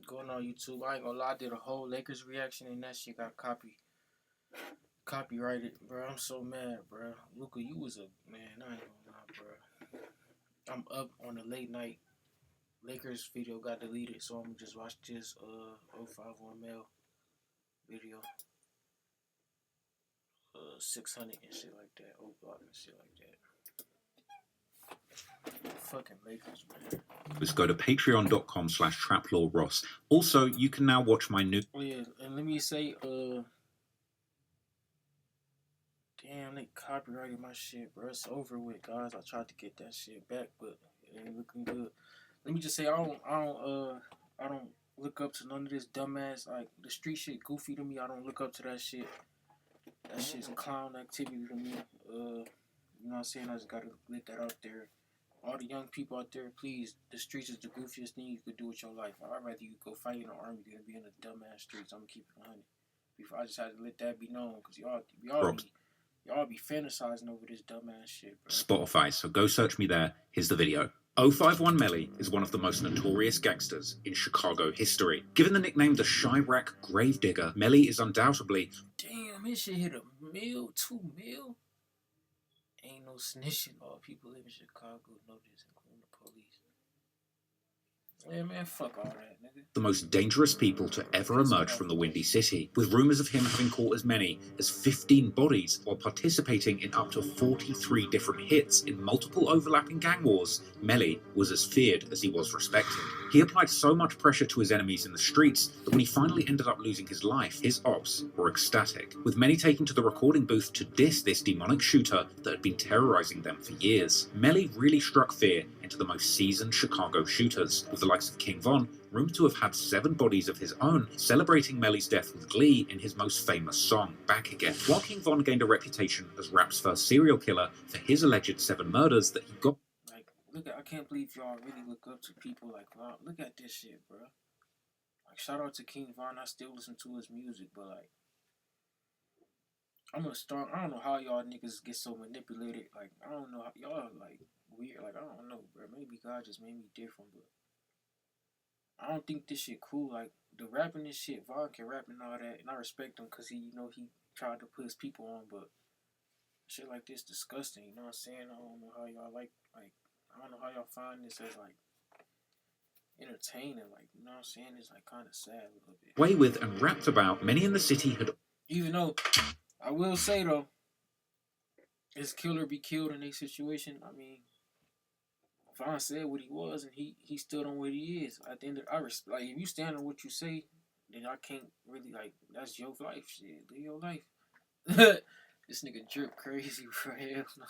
going on YouTube. I ain't gonna lie, I did a whole Lakers reaction and that shit got copyrighted, bro. I'm so mad, bro. Luka, you was a man. I ain't gonna lie, bro. I'm up on the late night Lakers video got deleted, so I'm gonna just watch this 051 Mel video. 600 and shit like that, block and shit like that. Fucking Lakers, man. Let's go to patreon.com/traplawross. Also, you can now watch my new... Oh yeah, and let me say, damn, they copyrighted my shit, bro. It's over with, guys. I tried to get that shit back, but it ain't looking good. Let me just say, I don't look up to none of this dumbass, like, the street shit goofy to me. I don't look up to that shit. That shit's clown activity to me. You know what I'm saying? I just gotta let that out there. All the young people out there, please, the streets is the goofiest thing you could do with your life. I'd rather you go fight in the army than be in the dumbass streets. I'm gonna keep it 100. Before I just had to let that be known, because y'all be fantasizing over this dumbass shit, bro. Spotify, so go search me there. Here's the video. 051 Melly is one of the most notorious gangsters in Chicago history. Given the nickname the Chirac Gravedigger, Melly is undoubtedly... Damn, this shit hit $1 million, $2 million. Ain't no snitching. All people live in Chicago know this, including the police. Yeah, man, fuck all that, nigga. The most dangerous people to ever emerge from the Windy City, with rumours of him having caught as many as 15 bodies while participating in up to 43 different hits in multiple overlapping gang wars. Melly was as feared as he was respected. He applied so much pressure to his enemies in the streets that when he finally ended up losing his life, his ops were ecstatic, with many taking to the recording booth to diss this demonic shooter that had been terrorizing them for years. Melly really struck fear into the most seasoned Chicago shooters, with the likes of King Von rumored to have had 7 bodies of his own, celebrating Melly's death with glee in his most famous song, Back Again. While King Von gained a reputation as rap's first serial killer for his alleged 7 murders that he got... Like, I can't believe y'all really look up to people like, wow, look at this shit, bro. Like, shout out to King Von, I still listen to his music, but like, I don't know how y'all niggas get so manipulated. Like, I don't know how y'all like weird. Like, I don't know, bro. Maybe God just made me different, but I don't think this shit cool. Like, the rapping this shit, Von can rap and all that, and I respect him because he, you know, he tried to put his people on, but shit like this disgusting. You know what I'm saying? I don't know how y'all like I don't know how y'all find this as like entertaining. Like, you know what I'm saying? It's like kind of sad a little bit. Way with and rapped about, many in the city had... Even though, I will say though, his killer be killed in a situation. I mean, Von said what he was, and he stood on what he is. At the end of like, if you stand on what you say, then I can't really, like, that's your life, shit. Live your life. This nigga drip crazy, bro. Hell nah.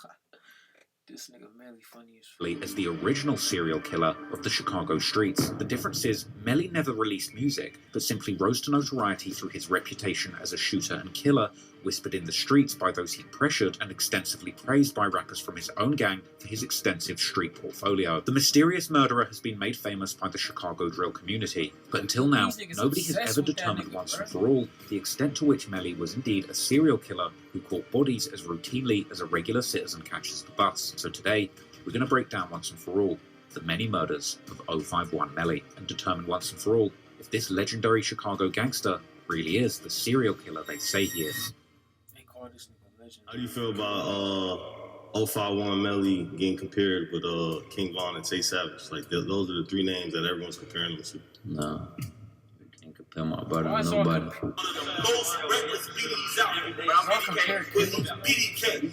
This nigga Melly funny as the original serial killer of the Chicago streets. The difference is, Melly never released music, but simply rose to notoriety through his reputation as a shooter and killer, whispered in the streets by those he pressured, and extensively praised by rappers from his own gang for his extensive street portfolio. The mysterious murderer has been made famous by the Chicago drill community, but until now, nobody has ever determined once and for all the extent to which Melly was indeed a serial killer who caught bodies as routinely as a regular citizen catches the bus. So today, we're going to break down once and for all the many murders of 051 Melly, and determine once and for all if this legendary Chicago gangster really is the serial killer they say he is. How do you feel about 051 Melly getting compared with King Von and Tay Savage? Like, those are the 3 names that everyone's comparing them to. Nah, you can't compare my brother to nobody. Most reckless BDs out here, but I'm BDK.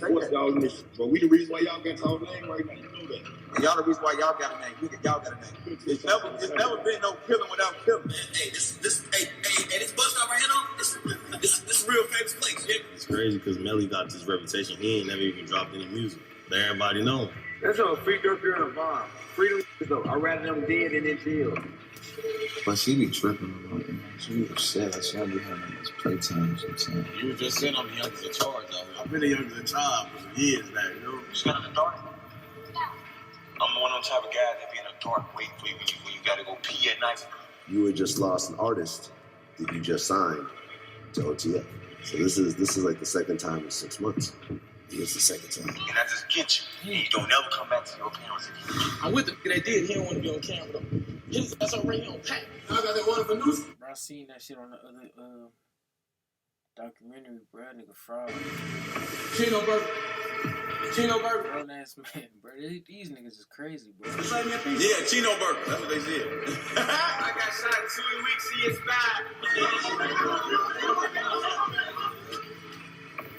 But we the reason why y'all got our name right now. You know that. And y'all the reason why y'all got a name. Y'all got a name. It's never been no killing without killing. Hey, this bus stop right here, though. This real famous place. Yeah. It's crazy because Melly got this reputation. He ain't never even dropped any music, but everybody know him. That's a free Durk and a bomb. Freedom though. I'd rather them dead than in jail. But she be tripping about it. She be upset. She don't be having this playtime sometimes. You were just saying I'm the youngest in charge, though. I've been the youngest in charge for years now, you know? You got in the dark? No. I'm one of those type of guys that be in the dark waiting for you when you gotta go pee at night. You had just lost an artist that you just signed to OTF. So this is like the second time in 6 months. It's the second time. And I just get you. And you don't never come back to your parents again. I'm with the they did. He don't want to be on camera though. That's already on pack. I got that one for Nuski. Bro, I seen that shit on the other documentary, bro. Nigga fraud. Chino Burger. Grown ass man, bro. These niggas is crazy, bro. Yeah, Chino Burger. That's what they said. I got shot in 2 weeks. He expired.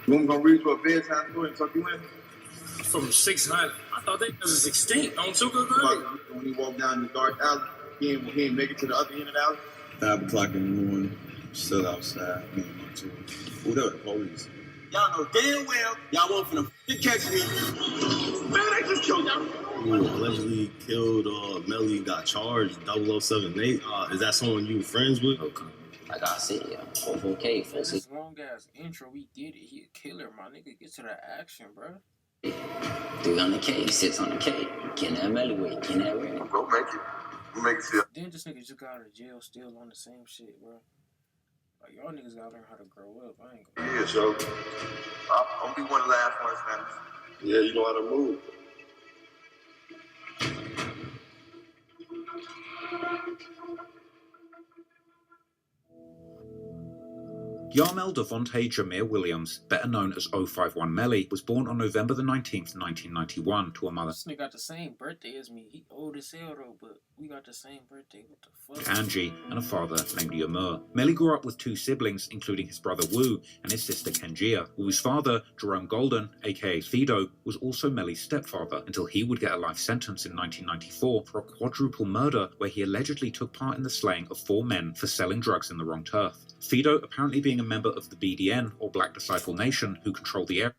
You want me to read you a bedtime story and tuck you in? From 600. I thought that was extinct on Tuka Green. When he walked down the dark alley, he ain't make it to the other end of the alley. 5 o'clock in the morning, still outside, getting up to it. Who the police? Y'all know damn well y'all won't finna catch me. Man, they just killed y'all. Who allegedly killed Melly, got charged 0078. Is that someone you friends with? Okay. Like I said, okay, for this long ass intro, we did it. He a killer, my nigga. Get to the action, bro. 300K, 600K. Can that Melly wait? Can that ready? Go make it. Make it feel. Then this nigga just got out of jail, still on the same shit, bro. Like, y'all niggas gotta learn how to grow up. I ain't gonna. Yeah, so I'm gonna be one of the last ones, man. Yeah, you know how to move. Yarmel Devontae Jameer Williams, better known as 051 Melly, was born on November the 19th, 1991, to a mother. This nigga got the same birthday as me. He old as hell though, but we got the same birthday. What the fuck? Angie, and a father named Yamur. Melly grew up with 2 siblings, including his brother Wu and his sister Kenjia, Wu's father, Jerome Golden, aka Fido, was also Melly's stepfather, until he would get a life sentence in 1994 for a quadruple murder where he allegedly took part in the slaying of 4 men for selling drugs in the wrong turf. Fido apparently being a member of the BDN, or Black Disciple Nation, who controlled the area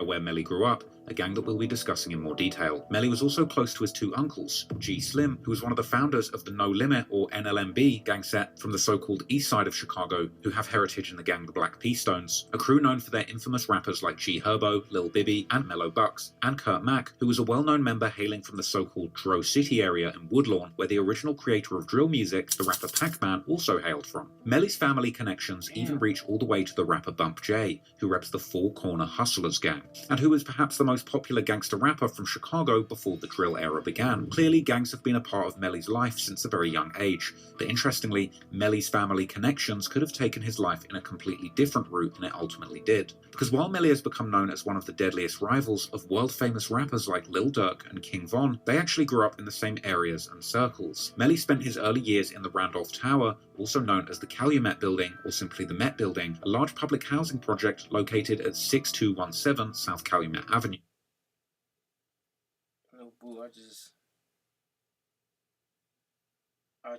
where Melly grew up, a gang that we'll be discussing in more detail. Melly was also close to his 2 uncles, G Slim, who was one of the founders of the No Limit, or NLMB, gang set from the so-called east side of Chicago, who have heritage in the gang the Black P Stones, a crew known for their infamous rappers like G Herbo, Lil Bibby, and Mellow Bucks, and Kurt Mack, who was a well-known member hailing from the so-called Dro City area in Woodlawn, where the original creator of drill music, the rapper Pac-Man, also hailed from. Melly's family connections even reach all the way to the rapper Bump J, who reps the Four Corner Hustlers gang, and who was perhaps the most popular gangster rapper from Chicago before the drill era began. Clearly, gangs have been a part of Melly's life since a very young age, but interestingly, Melly's family connections could have taken his life in a completely different route than it ultimately did. Because while Melly has become known as one of the deadliest rivals of world-famous rappers like Lil Durk and King Von, they actually grew up in the same areas and circles. Melly spent his early years in the Randolph Tower, also known as the Calumet Building, or simply the Met Building, a large public housing project located at 6217 South Calumet Avenue. No, boo, I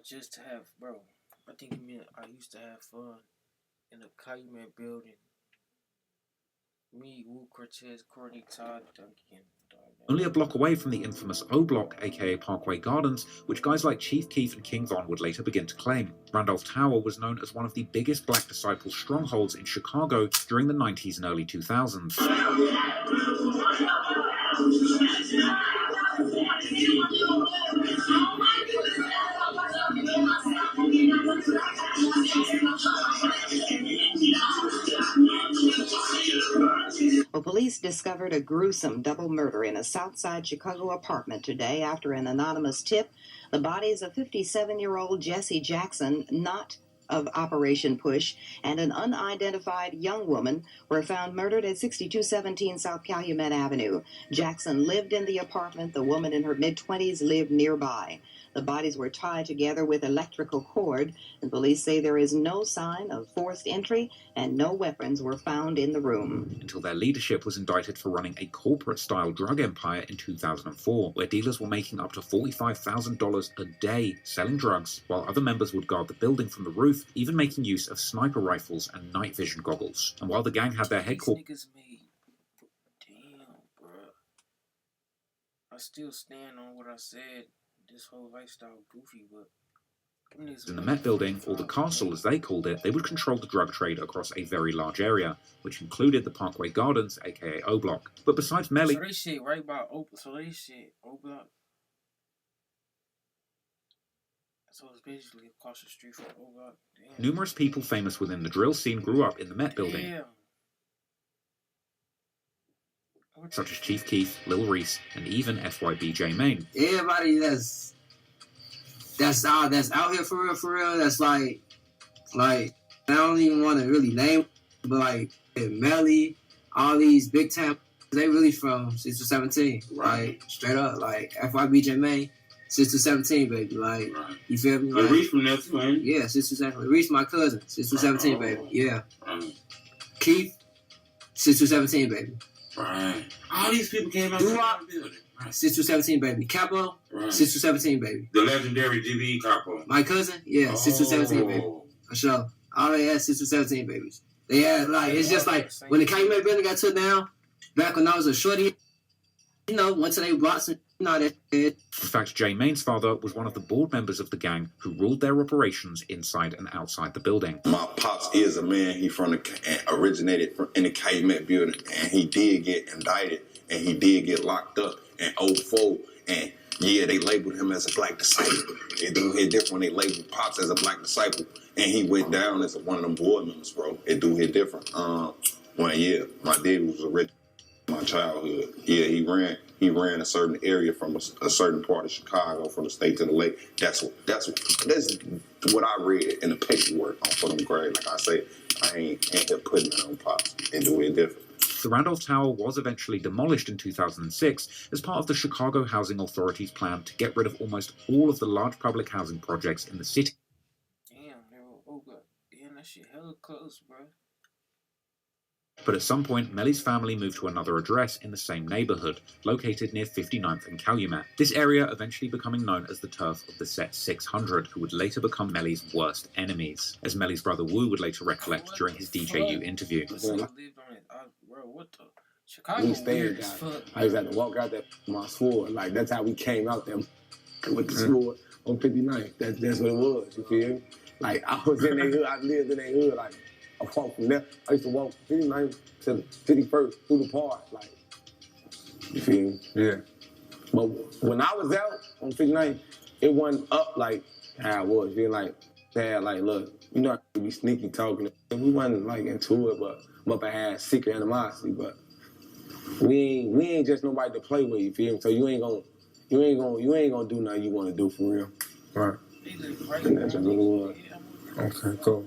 just have, bro, I think it meant I used to have fun in the Calumet Building. Me, Wu Cortez, Courtney Todd, Duncan. Only a block away from the infamous O Block, aka Parkway Gardens, which guys like Chief Keef and King Von would later begin to claim. Randolph Tower was known as one of the biggest Black Disciple strongholds in Chicago during the 90s and early 2000s. Well, police discovered a gruesome double murder in a Southside Chicago apartment today after an anonymous tip. The bodies of 57-year-old Jesse Jackson, not of Operation Push, and an unidentified young woman were found murdered at 6217 South Calumet Avenue. Jackson lived in the apartment. The woman in her mid-20s lived nearby. The bodies were tied together with electrical cord, and police say there is no sign of forced entry and no weapons were found in the room. Until their leadership was indicted for running a corporate-style drug empire in 2004, where dealers were making up to $45,000 a day selling drugs, while other members would guard the building from the roof, even making use of sniper rifles and night vision goggles. And while the gang had their headquarters... Damn, bro. I still stand on what I said. This whole lifestyle goofy, but in the Met Building, or the Castle as they called it, they would control the drug trade across a very large area, which included the Parkway Gardens, aka O Block. But besides Melly... So they shit right by O Block. So it's basically across the street from O Block. Damn. Numerous people famous within the drill scene grew up in the Met Building. Damn. Such as Chief Keef, Lil Reese, and even FYBJ Maine. Everybody that's that's out here for real. That's like I don't even want to really name, but like Melly, all these big time, they really from 6 to 17, right? Straight up, like FYBJ May, 6 to 17, baby, like you feel me? Like, Reese from that too, ain't he? Yeah, 6 to 17. Reese, my cousin, 6 to 17, baby. Yeah. Keith, 6 to 17, baby. Right. All these people came out of the building. 6 to 17, baby. Capo, 6 to 17, baby. The legendary GBE Capo. My cousin, 6 to 17, baby. For sure. All they had 6 to 17 babies. They had it's just like when the Calumet building got took down, back when I was a shorty, went to their blocks and that. In fact, Jay Main's father was one of the board members of the gang who ruled their operations inside and outside the building. My pops is a man. He originated in the Calumet building, and he did get indicted, and he did get locked up in 2004, and yeah, they labeled him as a black disciple. It do hit different when they labeled Pops as a black disciple, and he went down as one of them board members, bro. It do hit different. My dad was a rich my childhood. Yeah, he ran a certain area from a certain part of Chicago, from the state to the lake. That's what I read in the paperwork for them grade. Like I say, I ain't here putting it on Pops. It do hit different. The Randolph Tower was eventually demolished in 2006 as part of the Chicago Housing Authority's plan to get rid of almost all of the large public housing projects in the city. Damn, that shit hella close, bro. But at some point, Melly's family moved to another address in the same neighborhood, located near 59th and Calumet. This area eventually becoming known as the turf of the Set 600, who would later become Melly's worst enemies, as Melly's brother Wu would later recollect during his DJU interview. Bro, what the? Chicago weird as fuck. I used to have to walk out there with my sword. Like, that's how we came out there with the sword on 59th. That's what it was, you feel me? Like, I was in their hood. I lived in their hood. Like, I walked from there. I used to walk from 59th to the 51st through the park. Like, you feel me? Yeah. But when I was out on 59th, it wasn't up like how it was. You like, dad, like, look, you know, I be sneaky talking. We wasn't like into it, but I had secret animosity. But we ain't just nobody to play with. You feel me? So you ain't gonna do nothing you want to do for real. Right. And that's what it was. Okay, cool.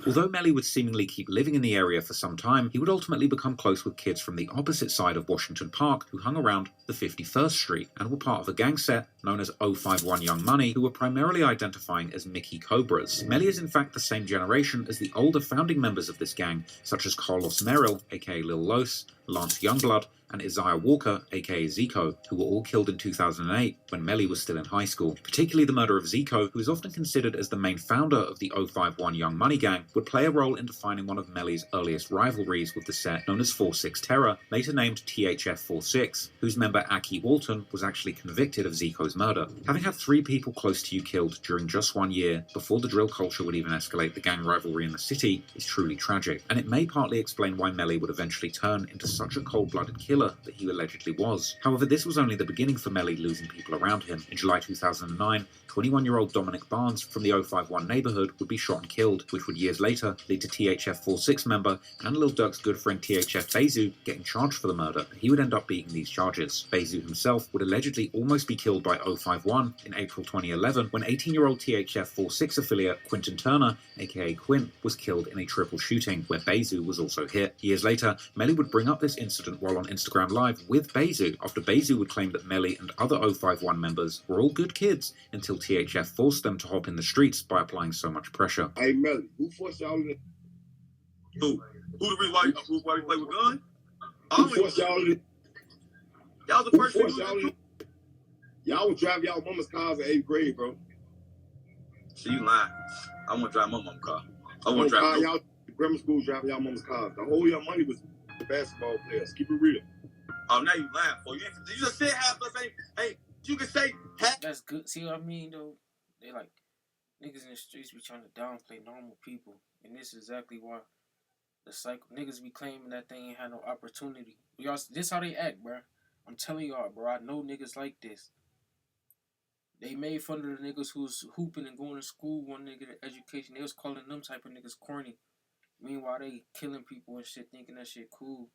Although Melly would seemingly keep living in the area for some time, he would ultimately become close with kids from the opposite side of Washington Park who hung around the 51st Street and were part of a gang set known as 051 Young Money, who were primarily identifying as Mickey Cobras. Melly is in fact the same generation as the older founding members of this gang, such as Carlos Merrill, aka Lil Los, Lance Youngblood, and Isaiah Walker, aka Zico, who were all killed in 2008 when Melly was still in high school. Particularly the murder of Zico, who is often considered as the main founder of the 051 Young Money gang, would play a role in defining one of Melly's earliest rivalries with the set known as 46 Terror, later named THF 46, whose member Aki Walton was actually convicted of Zico's murder. Having had 3 people close to you killed during just 1 year, before the drill culture would even escalate the gang rivalry in the city, is truly tragic, and it may partly explain why Melly would eventually turn into such a cold-blooded killer that he allegedly was. However, this was only the beginning for Melly losing people around him. In July 2009, 21-year-old Dominic Barnes from the 051 neighborhood would be shot and killed, which would years later lead to THF 46 member and Lil Durk's good friend THF Bezu getting charged for the murder. He would end up beating these charges. Bezu himself would allegedly almost be killed by 051 in April 2011 when 18-year-old THF 46 affiliate Quinton Turner, aka Quint, was killed in a triple shooting where Bezu was also hit. Years later, Melly would bring up this incident while on Instagram Live with Bezu, after Bezu would claim that Melly and other 051 members were all good kids until THF forced them to hop in the streets by applying so much pressure. Hey Melly, who forced y'all in? Who the reason why you play with guns? Who forced y'all in? Y'all the first people. Y'all would drive y'all mama's cars in 8th grade, bro. So you lying? I want to drive my mama's car. I want to drive y'all grammar school driving y'all mama's cars. The whole your money was basketball players. Keep it real. Oh, now you lying for you. You just said half us ain't. You can say half. That's good. See what I mean, though? They like niggas in the streets be trying to downplay normal people, and this is exactly why the cycle niggas be claiming that they ain't had no opportunity. Y'all, this how they act, bro. I'm telling y'all, bro. I know niggas like this. They made fun of the niggas who was hooping and going to school. One nigga to education, they was calling them type of niggas corny. Meanwhile, they killing people and shit, thinking that shit cool.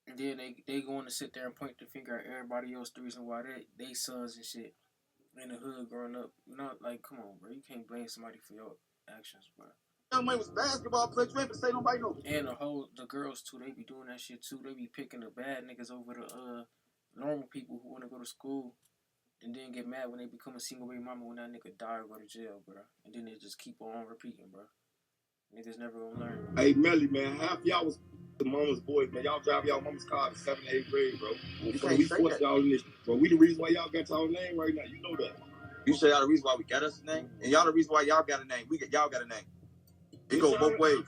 And then they going to sit there and point the finger at everybody else the reason why they sons and shit. in the hood growing up. You know, like, come on, bro. You can't blame somebody for your actions, bro. Young man was basketball player. You ain't gonna say nobody no. And the girls too, they be doing that shit too. They be picking the bad niggas over the normal people who want to go to school, and then get mad when they become a single baby mama when that nigga die or go to jail, bro. And then they just keep on repeating, bro. Niggas never gonna learn. Hey, Melly, man, half y'all was the mama's boys, man. Y'all drive y'all mama's car in 7th, 8th grade, bro. We forced y'all in this, bro. We the reason why y'all got y'all name right now. You know that. You say y'all the reason why we got us a name, and y'all the reason why y'all got a name. Y'all got a name. It go both ways.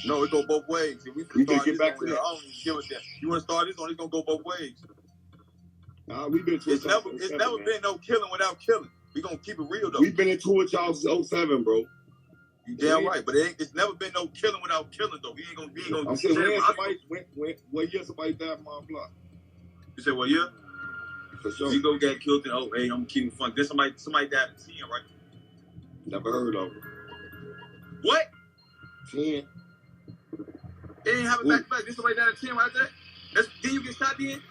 No, it go both ways. If we can get back to that. I don't even give a damn. You want to start this on? It's gonna go both ways. We've been to it's never been no killing without killing. We gonna keep it real though. We've been into it y'all since 07, bro. You damn right, but it's never been no killing without killing though. We ain't gonna. I'm saying what year somebody died from our block? You said what year? For sure. You go get killed in 08. I'm gonna keep it fun. Then somebody died in 10, right? Never heard of it. What? 10. They didn't have it back to back. Then somebody died at 10 right there. Then you get shot then?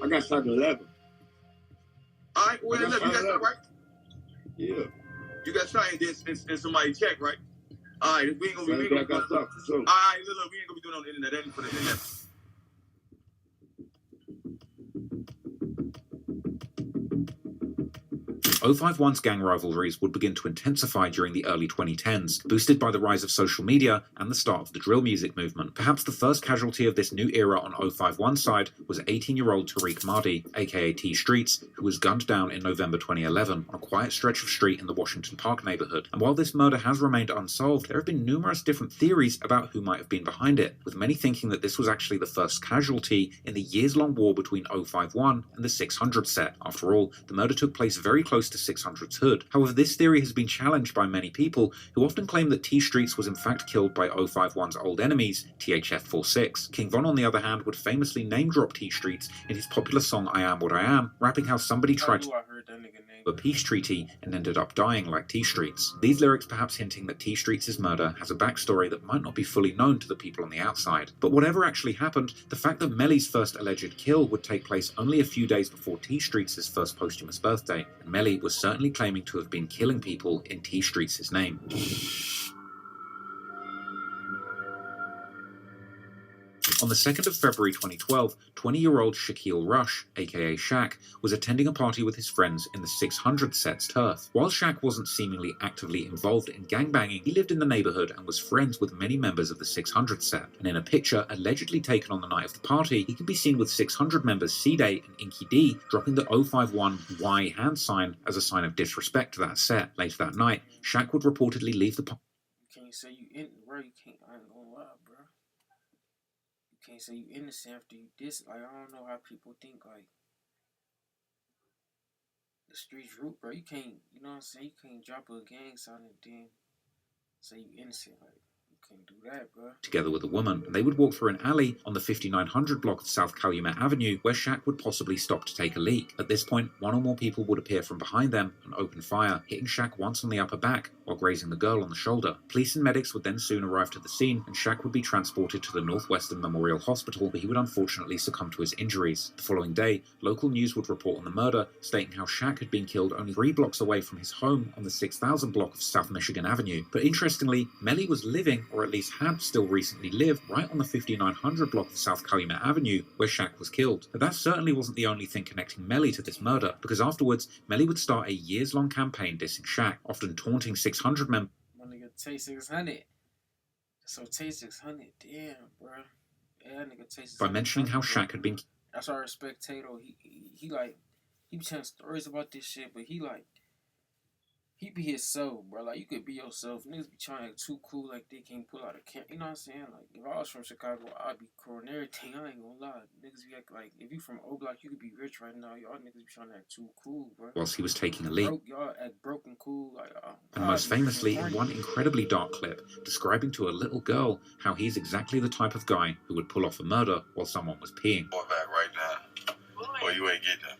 I got shot at 11. All right, well, 11. You got shot, right? Yeah. You got shot and then somebody checked, right? All right, we ain't gonna be. Sure. All right, look, we ain't gonna be doing it on the internet. That ain't for the internet. 051's gang rivalries would begin to intensify during the early 2010s, boosted by the rise of social media and the start of the drill music movement. Perhaps the first casualty of this new era on 051's side was 18-year-old Tariq Mahdi, aka T Streets, who was gunned down in November 2011 on a quiet stretch of street in the Washington Park neighborhood. And while this murder has remained unsolved, there have been numerous different theories about who might have been behind it, with many thinking that this was actually the first casualty in the years-long war between 051 and the 600 set. After all, the murder took place very close to 600's hood. However, this theory has been challenged by many people who often claim that T Streets was in fact killed by 051's old enemies, THF-46. King Von, on the other hand, would famously name-drop T Streets in his popular song I Am What I Am, rapping how somebody tried to a peace treaty and ended up dying like T Streets. These lyrics perhaps hinting that T Streets' murder has a backstory that might not be fully known to the people on the outside. But whatever actually happened, the fact that Melly's first alleged kill would take place only a few days before T Streets' first posthumous birthday, and Melly was certainly claiming to have been killing people in T Streets' name. On the 2nd of February 2012, 20-year-old Shaquille Rush, aka Shaq, was attending a party with his friends in the 600 set's turf. While Shaq wasn't seemingly actively involved in gangbanging, he lived in the neighborhood and was friends with many members of the 600 set. And in a picture allegedly taken on the night of the party, he can be seen with 600 members C-Day and Inky D dropping the 051 Y hand sign as a sign of disrespect to that set. Later that night, Shaq would reportedly leave the party. You can't say you in, bro. You can't. I ain't gonna lie, bro. Can't say you innocent after you diss. Like, I don't know how people think, like, the streets root, bro. You can't, you know what I'm saying? You can't drop a gang sign and then say you innocent. Like, you can't do that, bro. Together with a woman, and they would walk through an alley on the 5900 block of South Calumet Avenue where Shaq would possibly stop to take a leak. At this point, one or more people would appear from behind them and open fire, hitting Shaq once on the upper back while grazing the girl on the shoulder. Police and medics would then soon arrive to the scene, and Shaq would be transported to the Northwestern Memorial Hospital, where he would unfortunately succumb to his injuries. The following day, local news would report on the murder, stating how Shaq had been killed only 3 blocks away from his home on the 6000 block of South Michigan Avenue. But interestingly, Melly was living, or at least had still recently lived, right on the 5900 block of South Calumet Avenue, where Shaq was killed. But that certainly wasn't the only thing connecting Melly to this murder, because afterwards, Melly would start a years-long campaign dissing Shaq, often taunting 600 members. My nigga Tay600. So Tay600, damn, bro. Yeah, that nigga Tay600. By mentioning how Shaq had been. That's why I respect Tato. He like, he be telling stories about this shit, but he be himself, bro. Like, you could be yourself. Niggas be trying to act too cool, like they can't pull out a camp. You know what I'm saying? Like, if I was from Chicago, I'd be cool and everything. I ain't gonna lie. Niggas be like, if you from O-Block, you could be rich right now. Y'all niggas be trying to act too cool, bro. Whilst he was taking a leak. Y'all act broke and cool. Like, and most famously, in one incredibly dark clip, describing to a little girl how he's exactly the type of guy who would pull off a murder while someone was peeing. Boy, back right now. Or you ain't getting that.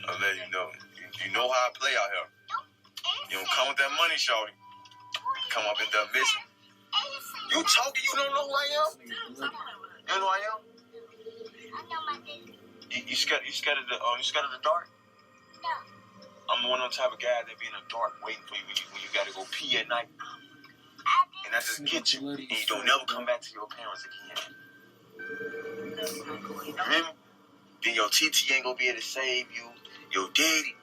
I'll let you know. You know how I play out here. You don't come with that money, shawty. Come up in the mission. You talking, you don't know who I am? You know who I am? You scared of the dark? I'm one of the type of guys that be in the dark waiting for you when you gotta go pee at night. And I just get you, and you don't never come back to your parents again. You hear me? Then your TT ain't gonna be able to save you. Your daddy,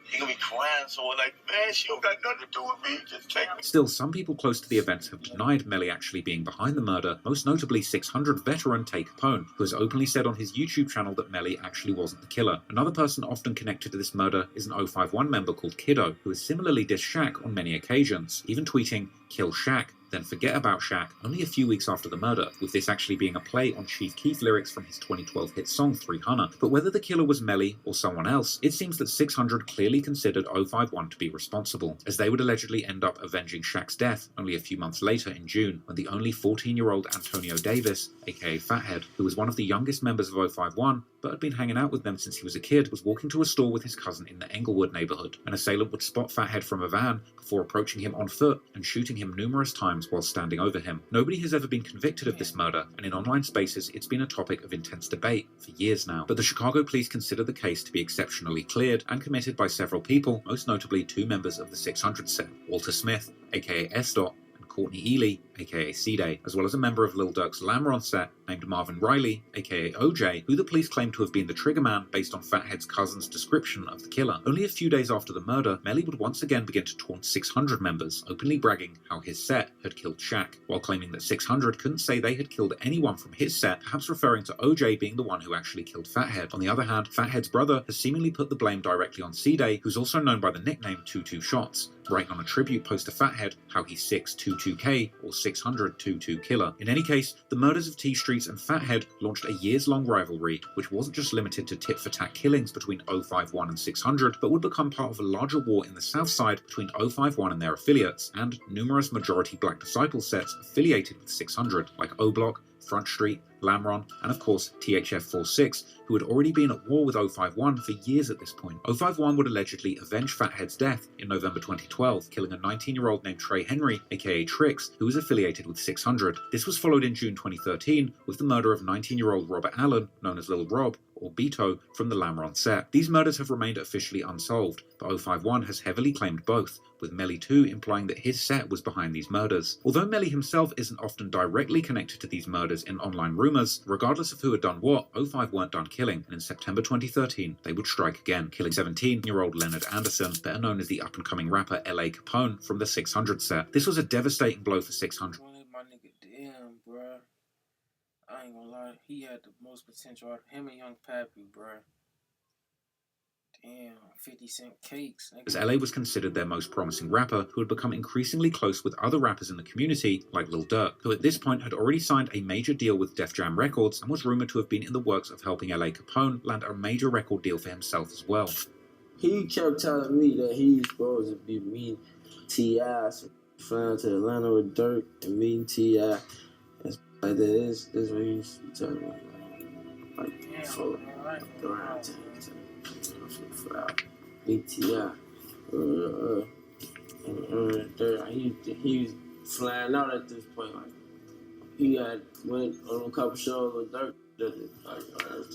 he gonna be crying, so like, man, she don't got nothing to do with me. Just take me. Still, some people close to the events have denied Melly actually being behind the murder, most notably 600 veteran Tay Capone, who has openly said on his YouTube channel that Melly actually wasn't the killer. Another person often connected to this murder is an 051 member called Kiddo, who has similarly dissed Shaq on many occasions, even tweeting, "Kill Shaq, then forget about Shaq," only a few weeks after the murder, with this actually being a play on Chief Keef lyrics from his 2012 hit song 300. But whether the killer was Melly or someone else, it seems that 600 clearly considered 051 to be responsible, as they would allegedly end up avenging Shaq's death only a few months later in June, when the only 14-year-old Antonio Davis, aka Fathead, who was one of the youngest members of 051, but had been hanging out with them since he was a kid, was walking to a store with his cousin in the Englewood neighborhood. An assailant would spot Fathead from a van before approaching him on foot and shooting him numerous times while standing over him. Nobody has ever been convicted of this murder, and in online spaces it's been a topic of intense debate for years now. But the Chicago police consider the case to be exceptionally cleared and committed by several people, most notably 2 members of the 600 set, Walter Smith, aka S-Dot, Courtney Ely, aka C-Day, as well as a member of Lil Durk's Lamron set named Marvin Riley, aka OJ, who the police claim to have been the triggerman based on Fathead's cousin's description of the killer. Only a few days after the murder, Melly would once again begin to taunt 600 members, openly bragging how his set had killed Shaq, while claiming that 600 couldn't say they had killed anyone from his set, perhaps referring to OJ being the one who actually killed Fathead. On the other hand, Fathead's brother has seemingly put the blame directly on C-Day, who's also known by the nickname 22 Shots, writing on a tribute post to Fathead how he's 622K or 60022 Killer. In any case, the murders of T Streets and Fathead launched a years-long rivalry, which wasn't just limited to tit-for-tat killings between 051 and 600, but would become part of a larger war in the South Side between 051 and their affiliates, and numerous majority black disciple sets affiliated with 600, like O-Block, Front Street, Lamron, and of course THF-46, who had already been at war with 051 for years at this point. 051 would allegedly avenge Fathead's death in November 2012, killing a 19-year-old named Trey Henry, aka Trix, who was affiliated with 600. This was followed in June 2013 with the murder of 19-year-old Robert Allen, known as Lil Rob, or Beto, from the Lamron set. These murders have remained officially unsolved, but 051 has heavily claimed both, with Melly too implying that his set was behind these murders. Although Melly himself isn't often directly connected to these murders in online rumours, regardless of who had done what, 051 weren't done killing, and in September 2013 they would strike again, killing 17-year-old Leonard Anderson, better known as the up-and-coming rapper LA Capone, from the 600 set. This was a devastating blow for 600. My nigga, damn, bruh. I ain't gonna lie, he had the most potential out of him and Young Pappy, bruh. Damn, 50 Cent cakes. As LA was considered their most promising rapper, who had become increasingly close with other rappers in the community, like Lil Durk, who at this point had already signed a major deal with Def Jam Records and was rumored to have been in the works of helping LA Capone land a major record deal for himself as well. He kept telling me that he's supposed to be meeting T.I., so flying to Atlanta with Durk and meeting T.I. And like that is what he's telling me. Like, for around town. BTI. He was flying out at this point. Like, he had went on a couple shows with Durk.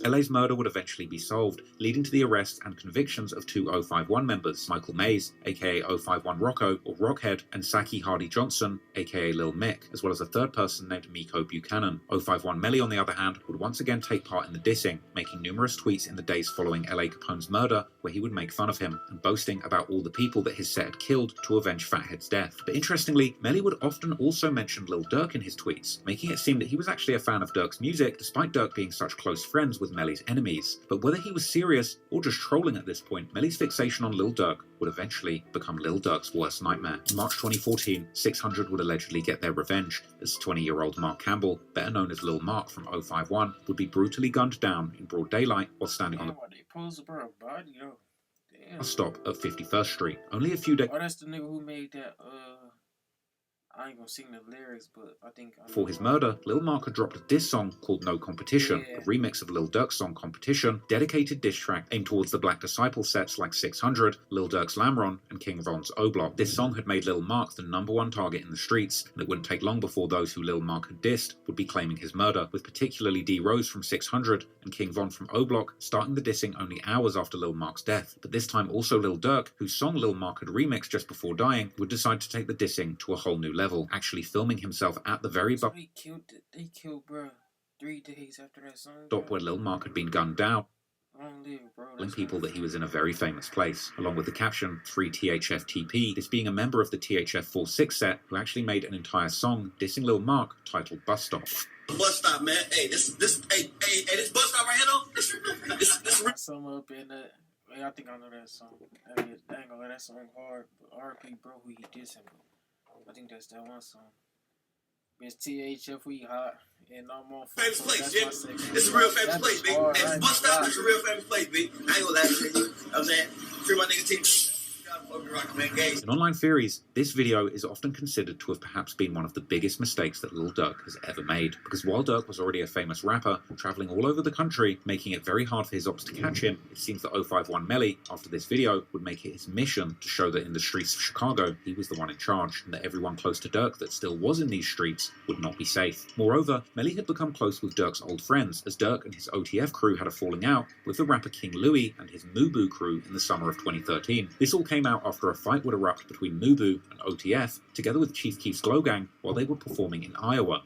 LA's murder would eventually be solved, leading to the arrest and convictions of 2 051 members, Michael Mays, aka 051 Rocco, or Rockhead, and Saki Hardy Johnson, aka Lil Mick, as well as a third person named Miko Buchanan. 051 Melly, on the other hand, would once again take part in the dissing, making numerous tweets in the days following LA Capone's murder, where he would make fun of him, and boasting about all the people that his set had killed to avenge Fathead's death. But interestingly, Melly would often also mention Lil Durk in his tweets, making it seem that he was actually a fan of Durk's music, despite Durk being such close friends with Melly's enemies. But whether he was serious or just trolling at this point, Melly's fixation on Lil Durk would eventually become Lil Durk's worst nightmare. In March 2014, 600 would allegedly get their revenge, as 20-year-old Mark Campbell, better known as Lil Mark from 051, would be brutally gunned down in broad daylight while standing on the bus stop at 51st Street. Only a few days... Oh, that's the nigga who made that, I ain't gonna sing the lyrics, but I think For his murder, Lil Mark had dropped a diss song called No Competition, a remix of Lil Durk's song Competition, dedicated diss track aimed towards the Black Disciple sets like 600, Lil Durk's Lamron, and King Von's O Block. This song had made Lil Mark the #1 target in the streets, and it wouldn't take long before those who Lil Mark had dissed would be claiming his murder, with particularly D Rose from 600 and King Von from O Block starting the dissing only hours after Lil Mark's death. But this time also Lil Durk, whose song Lil Mark had remixed just before dying, would decide to take the dissing to a whole new level, actually filming himself at the very they killed bro 3 days after that song. stop where Lil Mark had been gunned down, Long live, bro. telling people that he was in a very famous place, along with the caption 3THFTP, this being a member of the THF46 set who actually made an entire song dissing Lil Mark titled Bus Stop. Bus stop, man. Hey, this bus stop right here though. This sum up in that. Hey, I think I know that song. I ain't gonna let that song hard. But RP, bro, who he dissing? I think that's that one song. It's THF, we hot. And I'm on famous place, Jim. It's a real famous place, B. Hey, bus stop is a real famous place, B. I ain't gonna lie to you. You know what I'm saying? Free my nigga team. In online theories, this video is often considered to have perhaps been one of the biggest mistakes that Lil Durk has ever made, because while Durk was already a famous rapper, travelling all over the country, making it very hard for his ops to catch him, it seems that 051 Melly, after this video, would make it his mission to show that in the streets of Chicago, he was the one in charge, and that everyone close to Durk that still was in these streets would not be safe. Moreover, Melly had become close with Durk's old friends, as Durk and his OTF crew had a falling out with the rapper King Louie and his Mubu crew in the summer of 2013. This all came out after a fight would erupt between Mubu and OTF, together with Chief Keef's Glow Gang, while they were performing in Iowa.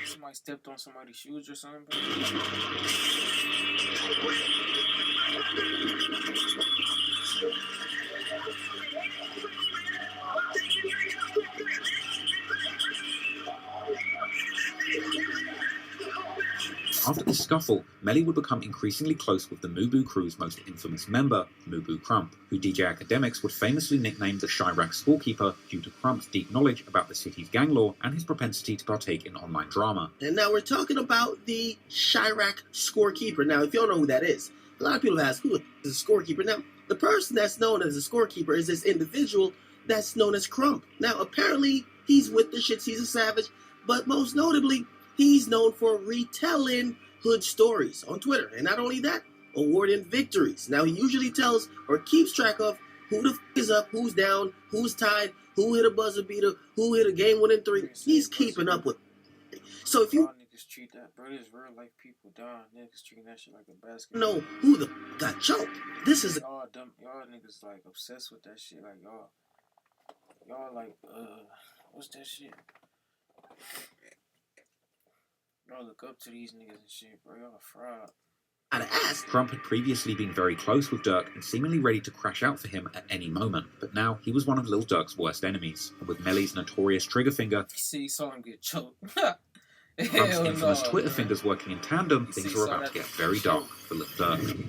Somebody stepped on somebody's shoes or something. After the scuffle, Melly would become increasingly close with the Mubu crew's most infamous member, Mubu Crump, who DJ Academics would famously nickname the Chirac scorekeeper due to Crump's deep knowledge about the city's gang law and his propensity to partake in online drama. And now we're talking about the Chirac scorekeeper. Now, if you don't know who that is, a lot of people ask, who is a scorekeeper? Now, the person that's known as a scorekeeper is this individual that's known as Crump. Now, apparently, he's with the shits, he's a savage, but most notably, he's known for retelling hood stories on Twitter. And not only that, awarding victories. Now, he usually tells or keeps track of who the f is up, who's down, who's tied, who hit a buzzer beater, who hit a game-winning 3. He's keeping up with it. So if you niggas treat that, bro, there's real life people dying. Niggas treating that shit like a basket. know who the f got choked, this is y'all niggas like obsessed with that shit. Like y'all like what's that shit? Y'all look up to these niggas and shit, bro. Y'all a fraud. Crump had previously been very close with Durk and seemingly ready to crash out for him at any moment, but now he was one of Lil Durk's worst enemies, and with Melly's notorious trigger finger, you saw him get choked. Crump's infamous Twitter fingers working in tandem, things were about to get very dark for Lil Durk.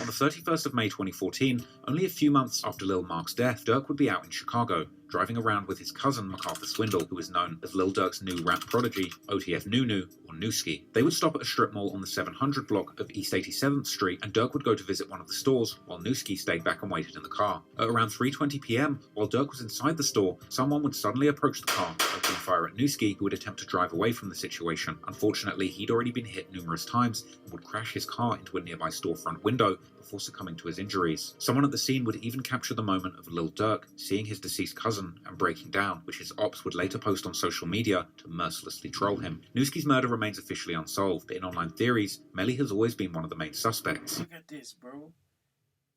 On the 31st of May 2014, only a few months after Lil Mark's death, Durk would be out in Chicago, driving around with his cousin MacArthur Swindle, who is known as Lil Durk's new rap prodigy, OTF Nunu, or Nuski. They would stop at a strip mall on the 700 block of East 87th Street, and Durk would go to visit one of the stores, while Nuski stayed back and waited in the car. At around 3:20 p.m, while Durk was inside the store, someone would suddenly approach the car, opening fire at Nuski, who would attempt to drive away from the situation. Unfortunately, he'd already been hit numerous times, and would crash his car into a nearby storefront window before succumbing to his injuries. Someone at the scene would even capture the moment of Lil Durk seeing his deceased cousin and breaking down, which his ops would later post on social media to mercilessly troll him. Nuski's murder remains officially unsolved, but in online theories, Melly has always been one of the main suspects. Look at this, bro.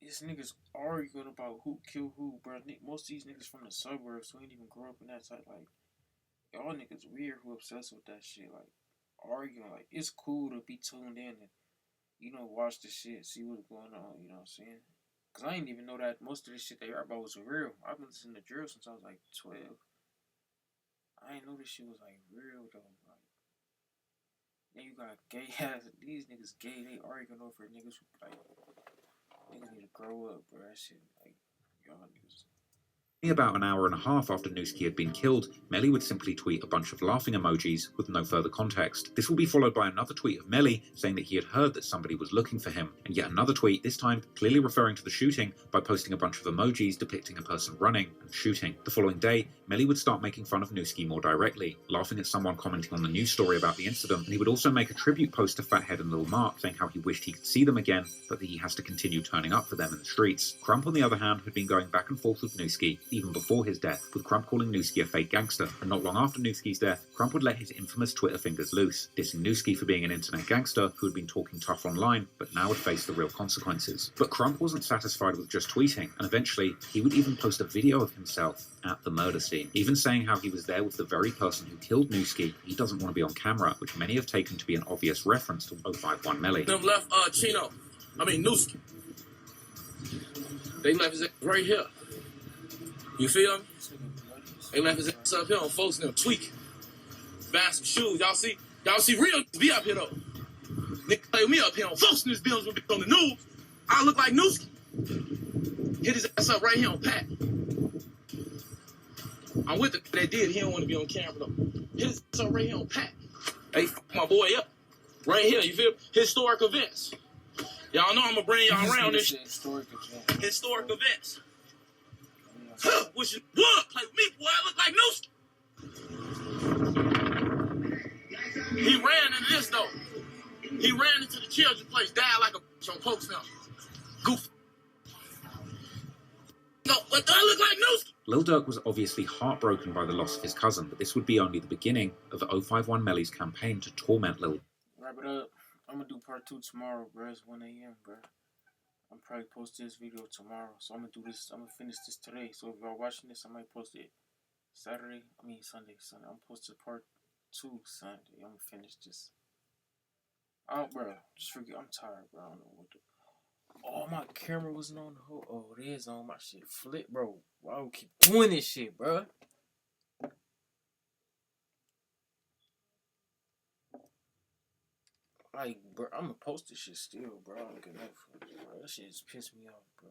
These niggas arguing about who killed who, bro. Most of these niggas from the suburbs who ain't even grow up in that type. Like, y'all niggas weird who obsessed with that shit. Like, arguing. Like, it's cool to be tuned in and, watch the shit, see what's going on, you know what I'm saying? Because I didn't even know that most of this shit they rap about was real. I've been listening to drill since I was like 12. I didn't know this shit was like real though. Like, Then you got gay ass. These niggas gay. They arguing over niggas who like niggas need to grow up, bro. That shit like y'all niggas. About an hour and a half after Nuski had been killed, Melly would simply tweet a bunch of laughing emojis with no further context. This will be followed by another tweet of Melly saying that he had heard that somebody was looking for him, and yet another tweet, this time clearly referring to the shooting by posting a bunch of emojis depicting a person running and shooting. The following day, Melly would start making fun of Nuski more directly, laughing at someone commenting on the news story about the incident, and he would also make a tribute post to Fathead and Lil Mark saying how he wished he could see them again, but that he has to continue turning up for them in the streets. Crump, on the other hand, had been going back and forth with Nuski even before his death, with Crump calling Nuski a fake gangster, and not long after Nuski's death, Crump would let his infamous Twitter fingers loose, dissing Nuski for being an internet gangster who had been talking tough online, but now would face the real consequences. But Crump wasn't satisfied with just tweeting, and eventually, he would even post a video of himself at the murder scene, even saying how he was there with the very person who killed Nuski. He doesn't want to be on camera, which many have taken to be an obvious reference to 051 Melly. Them left Nuski. They left his ass right here. You feel me? They left his ass up here on folks and them tweaking. Buying some shoes. Y'all see real be up here though. Nigga play with me up here on folks in this building will be on the news. I look like Nuski. Hit his ass up right here on Pat. I'm with the that did. He don't want to be on camera though. Hit his ass up right here on Pat. Hey, my boy up. Right here, you feel? Historic events. Y'all know I'm gonna bring y'all around this historic events. Huh, wish you would play with me, boy. I look like Nuski. He ran into this though. He ran into the children's place, died like a bitch on Pokes now. Goof. No, but do I look like Nuski? Lil Durk was obviously heartbroken by the loss of his cousin, but this would be only the beginning of 051 Melly's campaign to torment Lil. Wrap it up. I'm gonna do part 2 tomorrow, bro. It's 1 a.m., bro. I'm probably post this video tomorrow, so I'm gonna do this. I'm gonna finish this today. So if y'all watching this, I might post it Sunday. I'm gonna post it part 2 Sunday. I'm gonna finish this. Oh, bro, just forget. I'm tired, bro. I don't know what the. Oh, my camera wasn't on the whole. Oh, it is on. My shit flip, bro. Why do we keep doing this shit, bro? Like, bro, I'm gonna post this shit still, bro. I don't get enough for it, bro. That shit just pissed me off, bro.